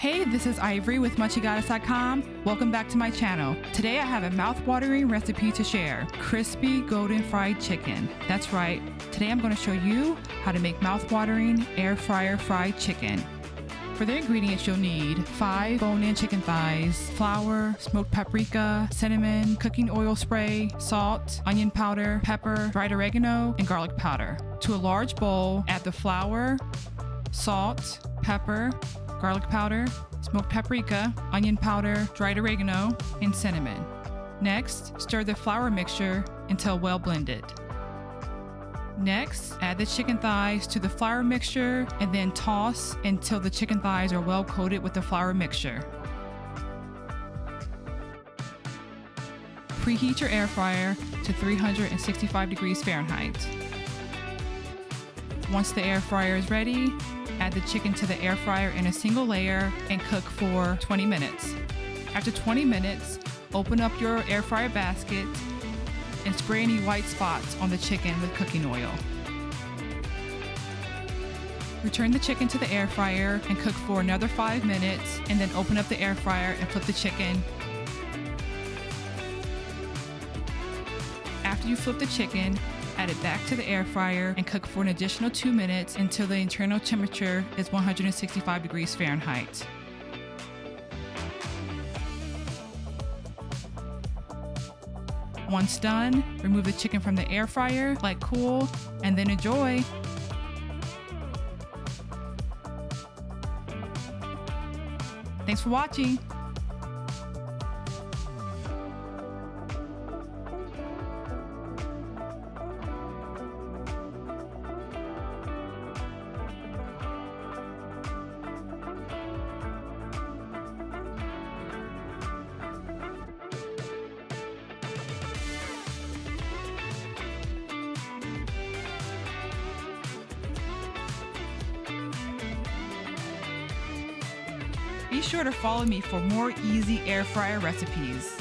Hey, this is Ivory with MunchyGoddess.com. Welcome back to my channel. Today I have a mouth-watering recipe to share. Crispy golden fried chicken. That's right. Today I'm going to show you how to make mouth-watering air fryer fried chicken. For the ingredients you'll need 5 bone-in chicken thighs, flour, smoked paprika, cinnamon, cooking oil spray, salt, onion powder, pepper, dried oregano, and garlic powder. To a large bowl, add the flour, salt, pepper, garlic powder, smoked paprika, onion powder, dried oregano, and cinnamon. Next, stir the flour mixture until well blended. Next, add the chicken thighs to the flour mixture and then toss until the chicken thighs are well coated with the flour mixture. Preheat your air fryer to 365 degrees Fahrenheit. Once the air fryer is ready, add the chicken to the air fryer in a single layer and cook for 20 minutes. After 20 minutes, open up your air fryer basket and spray any white spots on the chicken with cooking oil. Return the chicken to the air fryer and cook for another 5 minutes, and then open up the air fryer and flip the chicken. After you flip the chicken, add it back to the air fryer and cook for an additional 2 minutes until the internal temperature is 165 degrees Fahrenheit. Once done, remove the chicken from the air fryer, let cool, and then enjoy. Thanks for watching. Be sure to follow me for more easy air fryer recipes.